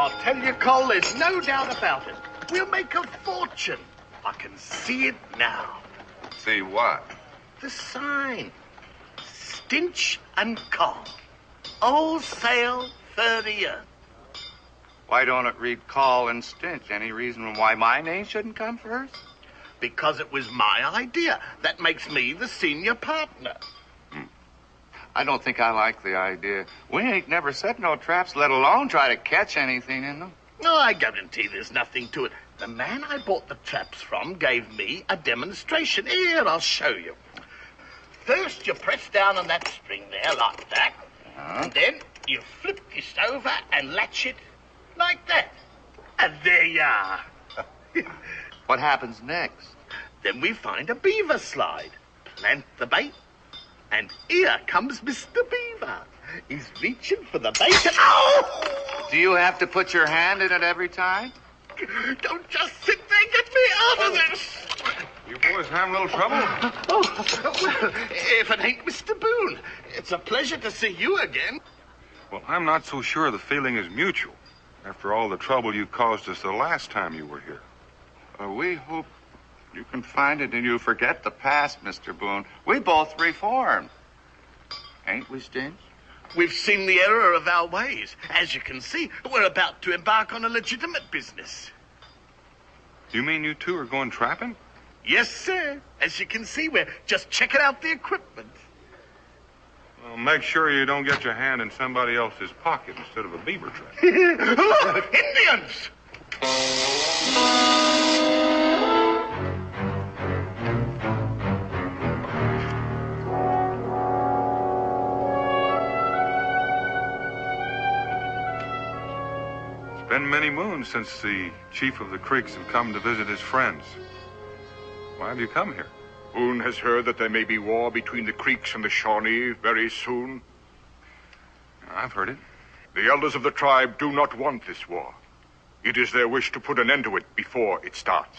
I'll tell you, Cole, there's no doubt about it. We'll make a fortune. I can see it now. See what? The sign. Stinch and Cole. Wholesale 30 years. Why don't it read Call and Stinch? Any reason why my name shouldn't come first? Because it was my idea. That makes me the senior partner. I don't think I like the idea. We ain't never set no traps, let alone try to catch anything in them. No, I guarantee there's nothing to it. The man I bought the traps from gave me a demonstration. Here, I'll show you. First, you press down on that string there like that. And then you flip this over and latch it like that. And there you are. What happens next? Then we find a beaver slide, plant the bait, and here comes Mr. Beaver. He's reaching for the bait and... Ow! Do you have to put your hand in it every time? Don't just sit there. Get me out of this. You boys having a little trouble? Well, if it ain't Mr. Boone, it's a pleasure to see you again. Well, I'm not so sure the feeling is mutual after all the trouble you caused us the last time you were here. We hope you can find it and you forget the past, Mr. Boone. We both reformed. Ain't we, Stinch? We've seen the error of our ways. As you can see, we're about to embark on a legitimate business. You mean you two are going trapping? Yes, sir. As you can see, we're just checking out the equipment. Well, make sure you don't get your hand in somebody else's pocket instead of a beaver trap. Look! Indians! It's been many moons since the chief of the Creeks have come to visit his friends. Why have you come here? Boone has heard that there may be war between the Creeks and the Shawnee very soon. I've heard it. The elders of the tribe do not want this war. It is their wish to put an end to it before it starts.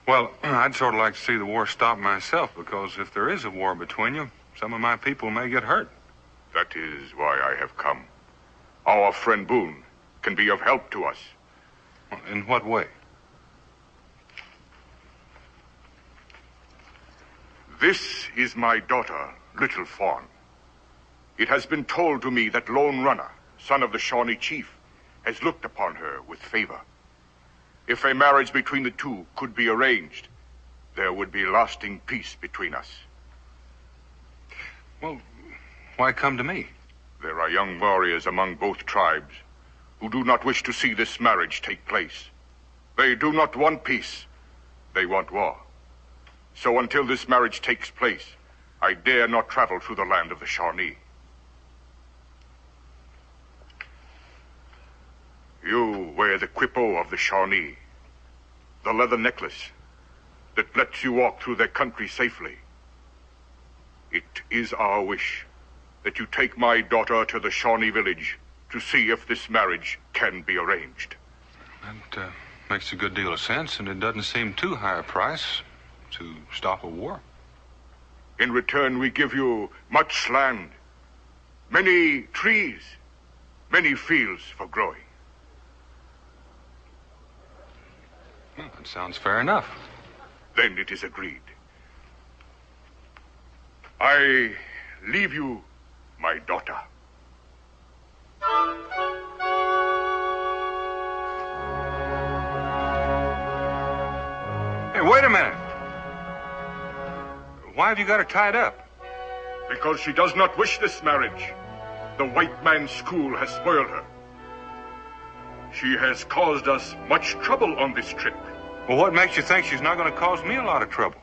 Well, I'd sort of like to see the war stop myself, because if there is a war between you, some of my people may get hurt. That is why I have come. Our friend Boone can be of help to us. In what way? This is my daughter, Little Fawn. It has been told to me that Lone Runner, son of the Shawnee chief, has looked upon her with favor. If a marriage between the two could be arranged, there would be lasting peace between us. Well, why come to me? There are young warriors among both tribes who do not wish to see this marriage take place. They do not want peace. They want war. So until this marriage takes place, I dare not travel through the land of the Shawnee. You wear the quipo of the Shawnee, the leather necklace that lets you walk through their country safely. It is our wish that you take my daughter to the Shawnee village to see if this marriage can be arranged. That makes a good deal of sense, and it doesn't seem too high a price to stop a war. In return, we give you much land, many trees, many fields for growing. Well, that sounds fair enough. Then it is agreed. I leave you my daughter. Hey, wait a minute. Why have you got her tied up? Because she does not wish this marriage. The white man's school has spoiled her. She has caused us much trouble on this trip. Well, what makes you think she's not going to cause me a lot of trouble?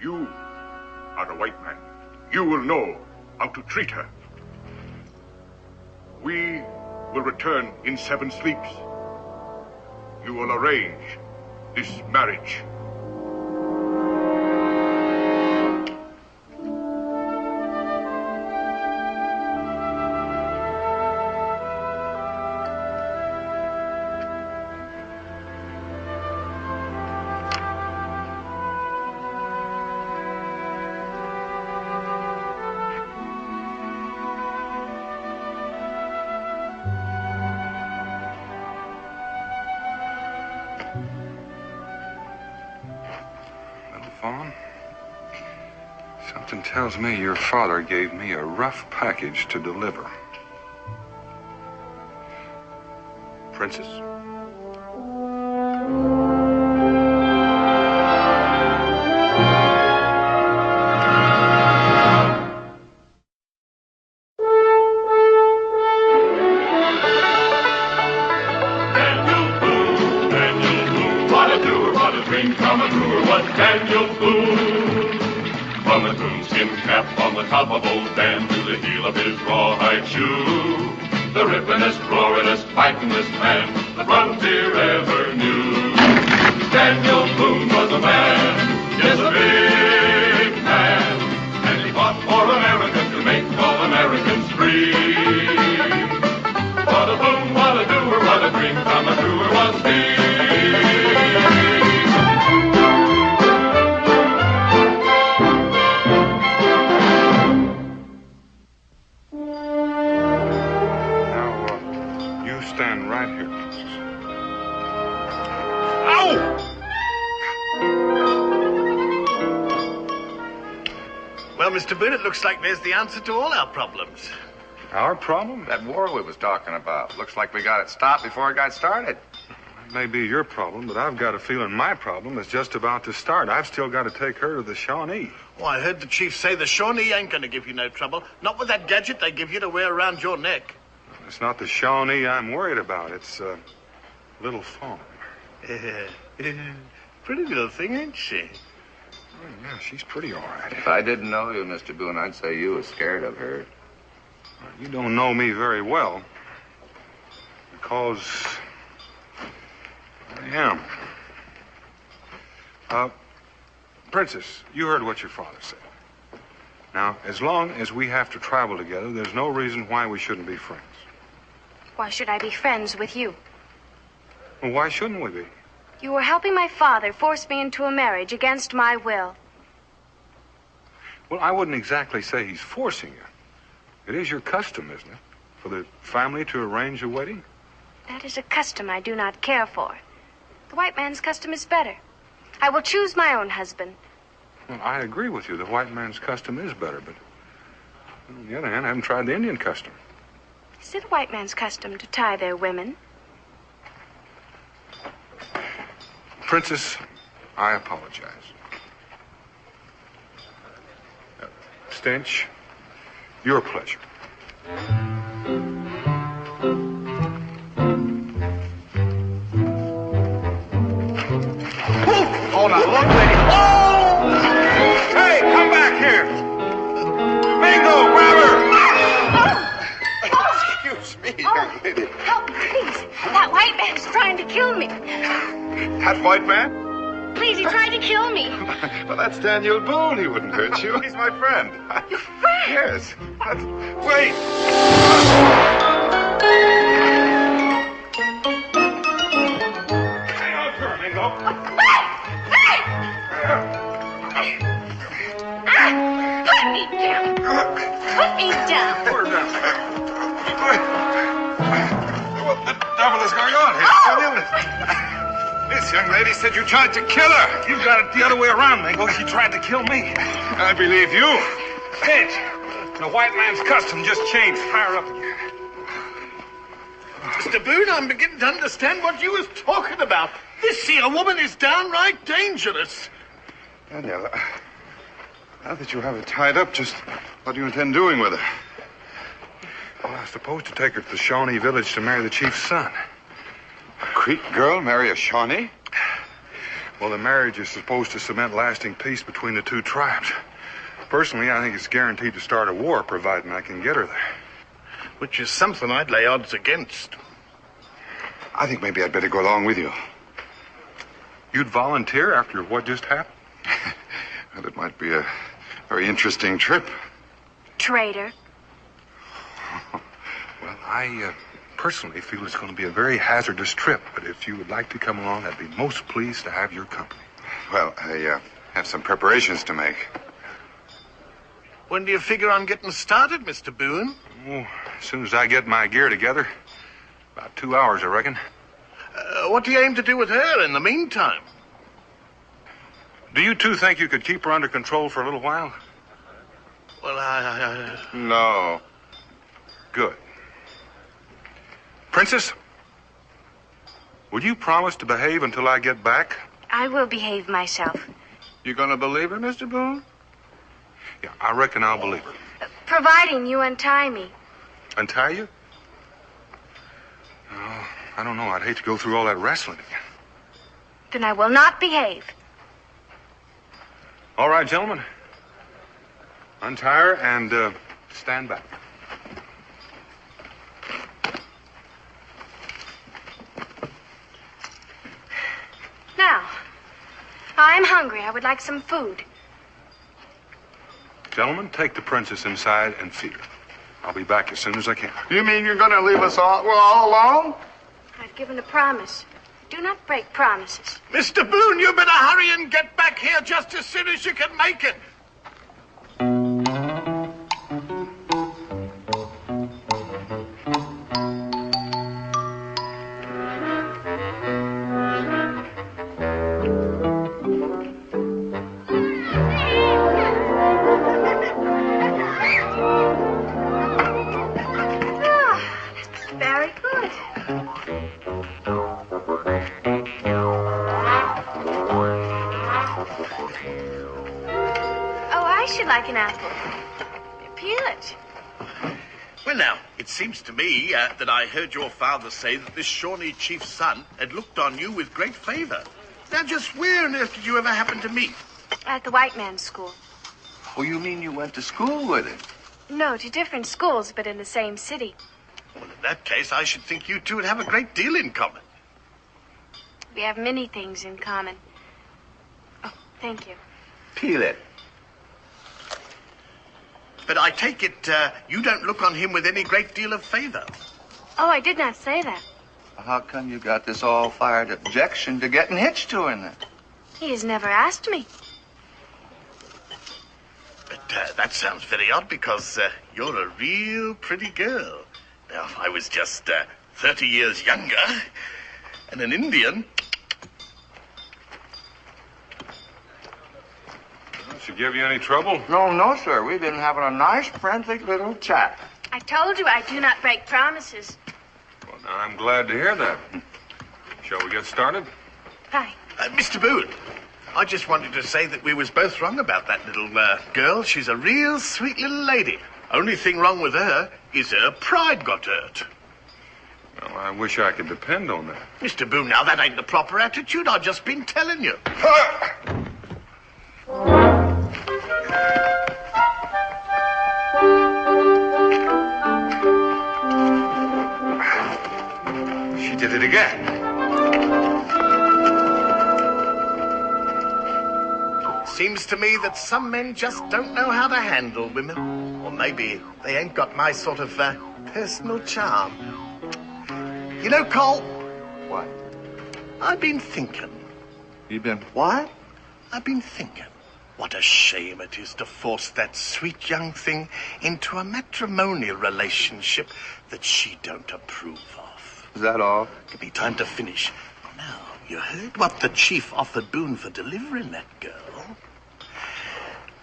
You are a white man. You will know how to treat her. We will return in 7 sleeps. You will arrange this marriage. Something tells me your father gave me a rough package to deliver. Princess? From a coonskin cap on the top of old Dan to the heel of his rawhide shoe, the rippin'est, roarin'est, fightin'est man the frontier ever knew. Daniel Boone was a man, yes, a big man, and he fought for America to make all Americans free. What a boom, what a doer, what a dream come a truer was he. Stand right here, Princess. Ow! Well, Mr. Boone, it looks like there's the answer to all our problems. Our problem? That war we was talking about. Looks like we got it stopped before it got started. It may be your problem, but I've got a feeling my problem is just about to start. I've still got to take her to the Shawnee. Oh, I heard the chief say the Shawnee ain't going to give you no trouble. Not with that gadget they give you to wear around your neck. It's not the Shawnee I'm worried about. It's a little farm. Pretty little thing, ain't she? Oh, yeah, she's pretty all right. If I didn't know you, Mr. Boone, I'd say you was scared of her. You don't know me very well. Because I am. Princess, you heard what your father said. Now, as long as we have to travel together, there's no reason why we shouldn't be friends. Why should I be friends with you? Well, why shouldn't we be? You were helping my father force me into a marriage against my will. Well, I wouldn't exactly say he's forcing you. It is your custom, isn't it, for the family to arrange a wedding? That is a custom I do not care for. The white man's custom is better. I will choose my own husband. Well, I agree with you. The white man's custom is better, but on the other hand, I haven't tried the Indian custom. Is it a white man's custom to tie their women? Princess, I apologize. Stench, your pleasure. Oh, now look, lady. Oh! Hey, come back here. Bingo, grab her. Excuse me, young lady. Help, please. That white man's trying to kill me. That white man? Please, he tried to kill me. Well, that's Daniel Boone. He wouldn't hurt you. He's my friend. Your friend? Yes. Wait. Hang on to her, Mingo. Put me down. Put me down. Put her down. What the devil is going on here? This young lady said you tried to kill her. You got it the other way around, Mingo. She tried to kill me. I believe you. Stench, the white man's custom just changed. Higher up again. Mr. Boone, I'm beginning to understand what you was talking about. This here woman is downright dangerous. Daniel, now that you have her tied up, just what do you intend doing with her? Well, I was supposed to take her to the Shawnee village to marry the chief's son. A Creek girl marry a Shawnee? Well, the marriage is supposed to cement lasting peace between the two tribes. Personally, I think it's guaranteed to start a war, providing I can get her there. Which is something I'd lay odds against. I think maybe I'd better go along with you. You'd volunteer after what just happened? Well, it might be a very interesting trip. Traitor. Well, I personally feel it's going to be a very hazardous trip, but if you would like to come along, I'd be most pleased to have your company. Well, I have some preparations to make. When do you figure on getting started, Mr. Boone? Oh, as soon as I get my gear together. About 2 hours, I reckon. What do you aim to do with her in the meantime? Do you two think you could keep her under control for a little while? Well, No. Good. Princess, would you promise to behave until I get back? I will behave myself. You gonna believe her, Mr. Boone? Yeah, I reckon I'll believe her. Providing you untie me. Untie you? Oh, I don't know. I'd hate to go through all that wrestling again. Then I will not behave. All right, gentlemen. Untie her and stand back. Now, I'm hungry. I would like some food. Gentlemen, take the princess inside and feed her. I'll be back as soon as I can. You mean you're gonna leave us all alone? I've given a promise. Do not break promises. Mr. Boone, you better hurry and get back here just as soon as you can make it. Very good. Oh, I should like an apple. Peel it. Well, now, it seems to me that I heard your father say that this Shawnee chief's son had looked on you with great favor. Now, just where on earth did you ever happen to meet? At the white man's school. Oh, you mean you went to school with him? No, to different schools, but in the same city. Well, in that case, I should think you two would have a great deal in common. We have many things in common. Oh, thank you. Peel it. But I take it you don't look on him with any great deal of favor. Oh, I did not say that. How come you got this all-fired objection to getting hitched to him then? He has never asked me. But that sounds very odd because you're a real pretty girl. Now, if I was just 30 years younger and an Indian... Should give you any trouble? No, sir. We've been having a nice, friendly little chat. I told you I do not break promises. Well, now, I'm glad to hear that. Shall we get started? Hi. Mr. Boone, I just wanted to say that we was both wrong about that little girl. She's a real sweet little lady. Only thing wrong with her is her pride got hurt. Well, I wish I could depend on that. Mr. Boone, now that ain't the proper attitude. I've just been telling you. She did it again. Seems to me that some men just don't know how to handle women. Or maybe they ain't got my sort of personal charm. You know, Cole, What? I've been thinking. You been what? I've been thinking. What a shame it is to force that sweet young thing into a matrimonial relationship that she don't approve of. Is that all? Give me time to finish. Now, you heard what the chief offered Boone for delivering that girl.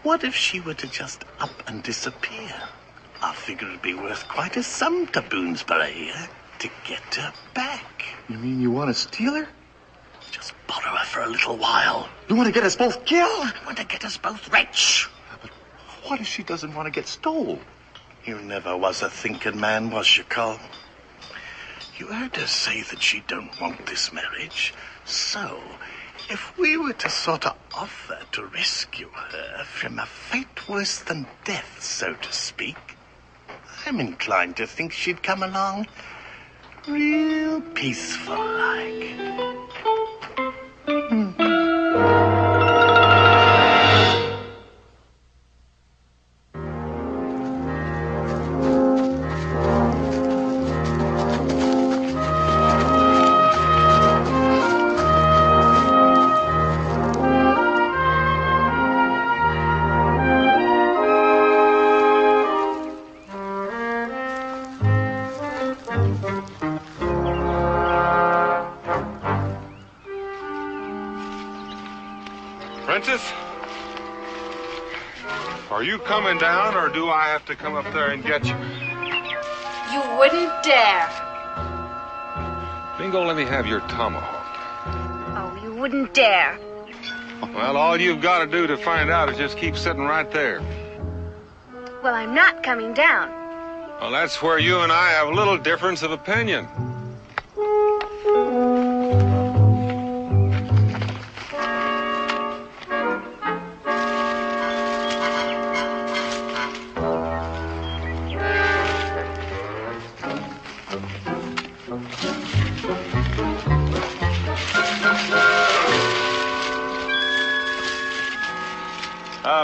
What if she were to just up and disappear? I figure it'd be worth quite a sum to Boone's Beret to get her back. You mean you want to steal her? Just borrow her for a little while. You want to get us both killed? I want to get us both rich. But what if she doesn't want to get stole? You never was a thinking man, was you, Cole? You heard her say that she don't want this marriage. So, if we were to sort of offer to rescue her from a fate worse than death, so to speak, I'm inclined to think she'd come along real peaceful-like. Princess? Are you coming down, or do I have to come up there and get you? You wouldn't dare. Mingo, let me have your tomahawk. Oh, you wouldn't dare. Well, all you've got to do to find out is just keep sitting right there. Well, I'm not coming down. Well, that's where you and I have a little difference of opinion.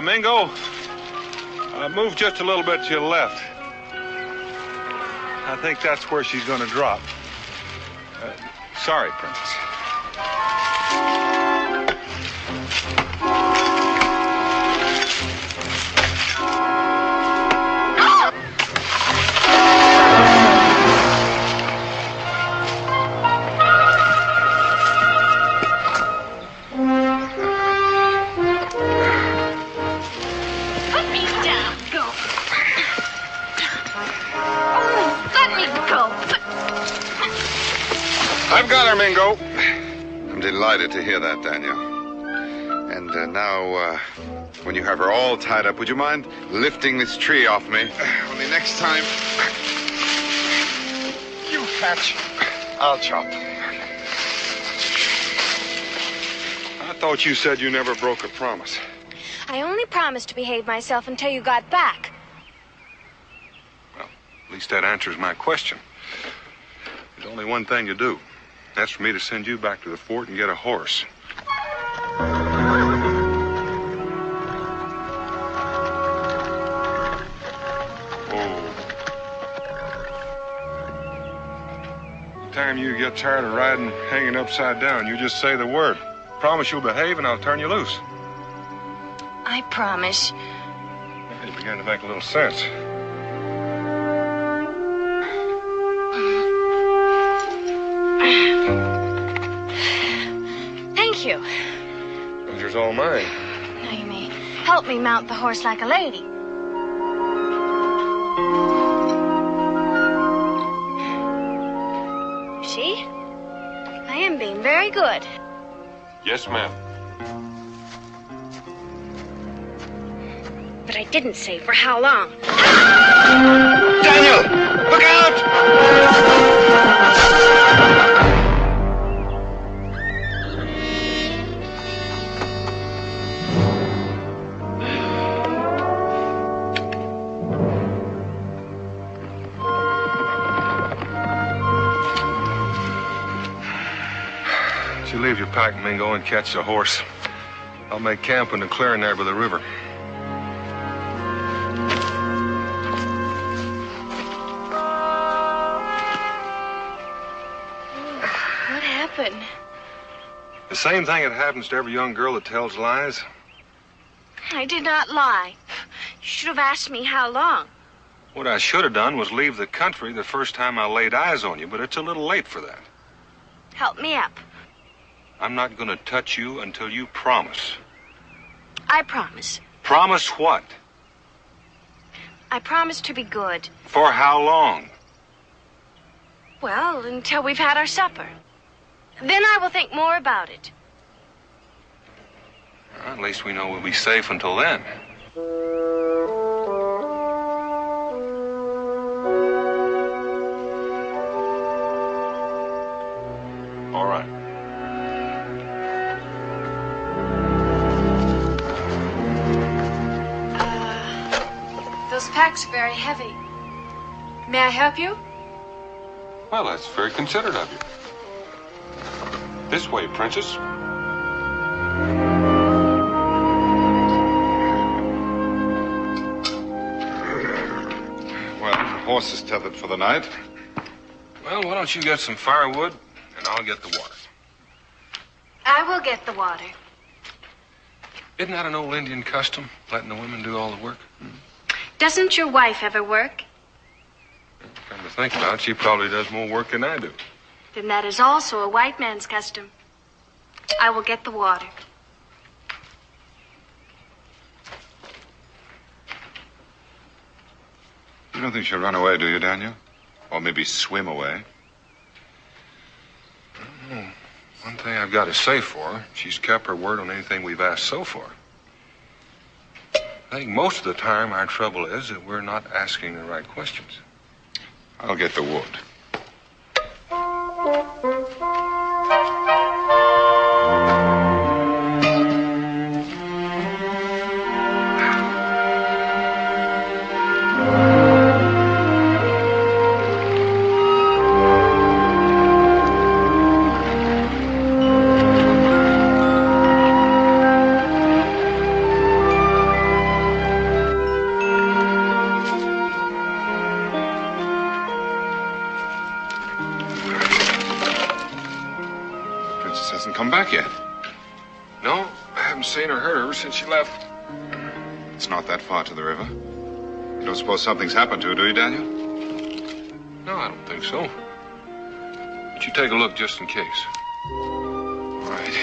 Mingo, move just a little bit to your left. I think that's where she's going to drop. Sorry, Princess. I've got her, Mingo. I'm delighted to hear that, Daniel. And now, when you have her all tied up, would you mind lifting this tree off me? Only next time you catch, I'll chop. I thought you said you never broke a promise. I only promised to behave myself until you got back. Well, at least that answers my question. There's only one thing to do. That's for me to send you back to the fort and get a horse. Anytime you get tired of riding hanging upside down, you just say the word. Promise you'll behave and I'll turn you loose. I promise. It began to make a little sense. Thank you. Pleasure's all mine. Now you may help me mount the horse like a lady. See? I am being very good. Yes, ma'am. But I didn't say for how long. Daniel! Look out! You leave your pack, Mingo, and catch the horse. I'll make camp in the clearing there by the river. What happened? The same thing that happens to every young girl that tells lies. I did not lie. You should have asked me how long. What I should have done was leave the country the first time I laid eyes on you, but it's a little late for that. Help me up. I'm not going to touch you until you promise. I promise. Promise what? I promise to be good. For how long? Well, until we've had our supper. Then I will think more about it. Well, at least we know we'll be safe until then. All right. Those packs are very heavy. May I help you? Well, that's very considerate of you. This way, Princess. Well, the horse is tethered for the night. Well, why don't you get some firewood, and I'll get the water. I will get the water. Isn't that an old Indian custom, letting the women do all the work? Doesn't your wife ever work? Come to think about it, she probably does more work than I do. Then that is also a white man's custom. I will get the water. don't think she'll run away, do you, Daniel? Or maybe swim away? One thing I've got to say for her, she's kept her word on anything we've asked so far. I think most of the time our trouble is that we're not asking the right questions. I'll get the wood. Hasn't come back yet. No, I haven't seen or heard her ever since she left. It's not that far to the river. You don't suppose something's happened to her, do you, Daniel? No, I don't think so. But you take a look just in case. All right.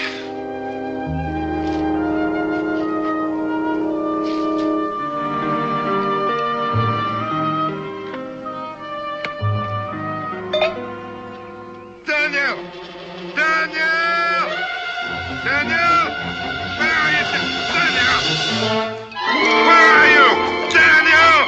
Daniel! Daniel! Daniel! Where are you? Daniel! Where are you? Daniel!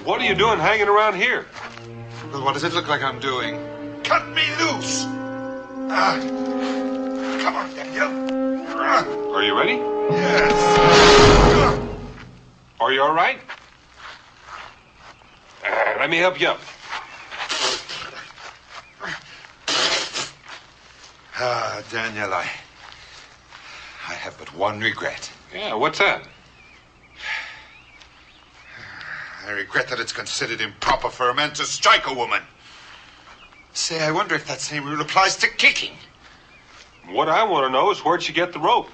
What are you doing hanging around here? Well, what does it look like I'm doing? Cut me loose! Come on, Daniel. Are you ready? Yes. Are you all right? Let me help you up. Daniel, I have but one regret. Yeah, what's that? I regret that it's considered improper for a man to strike a woman. Say, I wonder if that same rule applies to kicking. What I want to know is where'd she get the rope?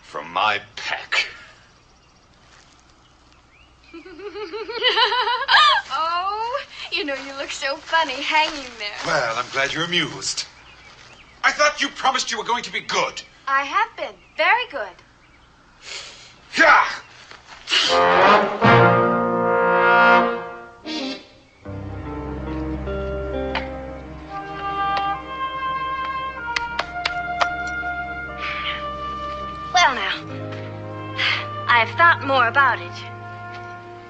From my pack. Oh, you know you look so funny hanging there. Well, I'm glad you're amused. I thought you promised you were going to be good. I have been. Very good. Yeah! Well, now, I've thought more about it.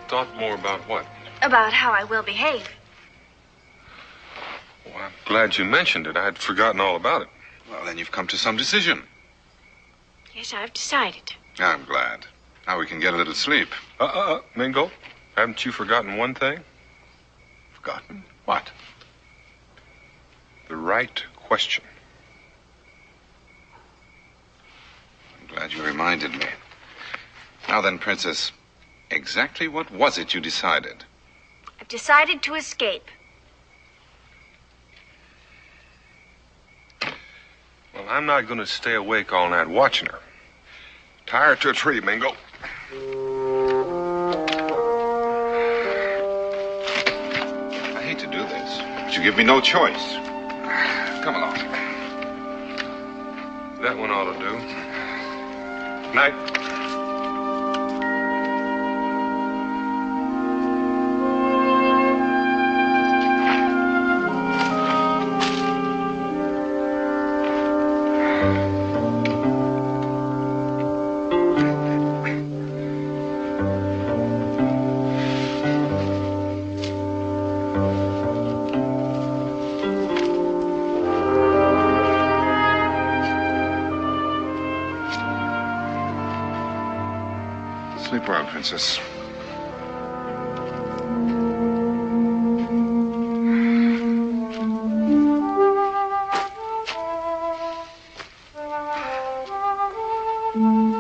Thought more about what? About how I will behave. Well, I'm glad you mentioned it. I had forgotten all about it. Well, then you've come to some decision. Yes, I've decided. I'm glad. Now we can get a little sleep. Mingo, haven't you forgotten one thing? Forgotten? What? The right question. I'm glad you reminded me. Now then, Princess, exactly what was it you decided? I've decided to escape. Well, I'm not going to stay awake all night watching her. Tie her to a tree, Mingo. I hate to do this, but you give me no choice. Come along. That one ought to do. Night. Sleep well, Princess. Mm-hmm.